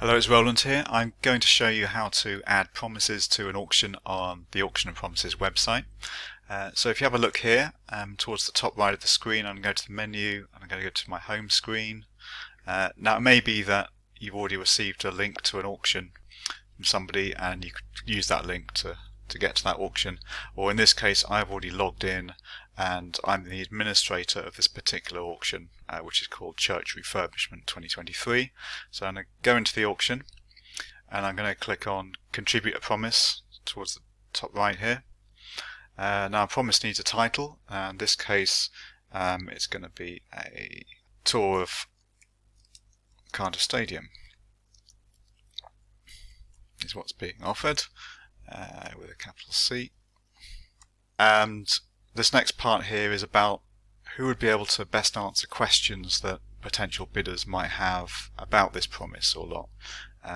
Hello, it's Roland here. I'm going to show you how to add promises to an auction on the Auction and Promises website. So if you have a look here towards the top right of the screen, I'm going to go to the menu and I'm going to go to my home screen. Now it may be that you've already received a link to an auction from somebody and you could use that link to get to that auction, or in this case I've already logged in and I'm the administrator of this particular auction, which is called Church Refurbishment 2023. So I'm going to go into the auction and I'm going to click on Contribute a Promise towards the top right here. Now a promise needs a title, and in this case it's going to be a tour of Cardiff Stadium is what's being offered, with a capital C. And this next part here is about who would be able to best answer questions that potential bidders might have about this promise or lot.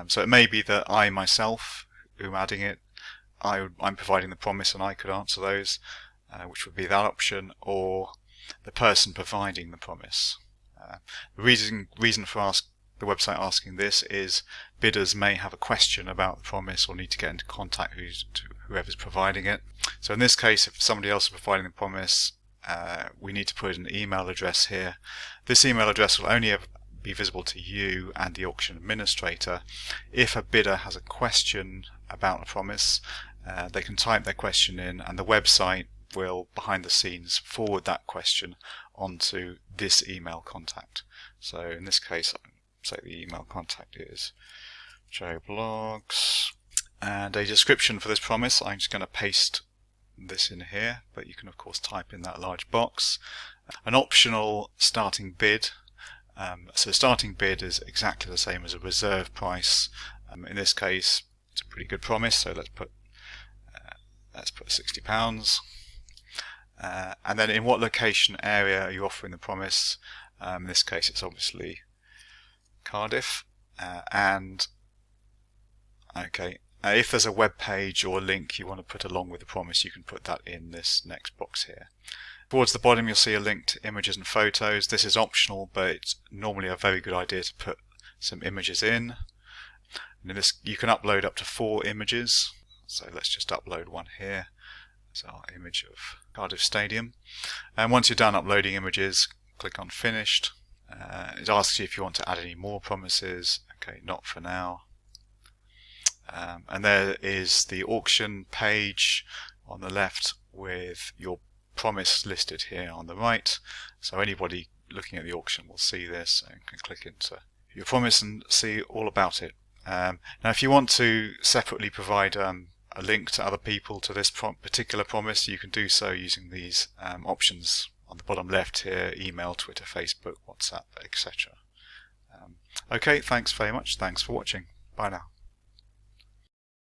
So it may be that I myself, who am adding it, I'm providing the promise and I could answer those, which would be that option, or the person providing the promise. The reason for the website asking this is bidders may have a question about the promise or need to get into contact with whoever's providing it. So in this case, if somebody else is providing the promise, we need to put an email address here. This email address will only be visible to you and the auction administrator. If a bidder has a question about a promise, they can type their question in and the website will, behind the scenes, forward that question onto this email contact. So in this case, say the email contact is Joe Blogs, and a description for this promise. I'm just going to paste this in here, but you can of course type in that large box. An optional starting bid. So starting bid is exactly the same as a reserve price. In this case, it's a pretty good promise, so let's put £60. And then in what location area are you offering the promise? In this case, it's obviously Cardiff, and okay, if there's a web page or a link you want to put along with the promise, you can put that in this next box here. Towards the bottom you'll see a link to images and photos. This is optional, but it's normally a very good idea to put some images in. And in this, you can upload up to 4 images, so let's just upload one here. It's our image of Cardiff Stadium, and once you're done uploading images, click on Finished. It asks you if you want to add any more promises. Okay, not for now. And there is the auction page on the left with your promise listed here on the right. So anybody looking at the auction will see this and can click into your promise and see all about it. Now if you want to separately provide a link to other people to this particular promise, you can do so using these options on the bottom left here: email, Twitter, Facebook, WhatsApp, etc. Okay, thanks very much. Thanks for watching. Bye now.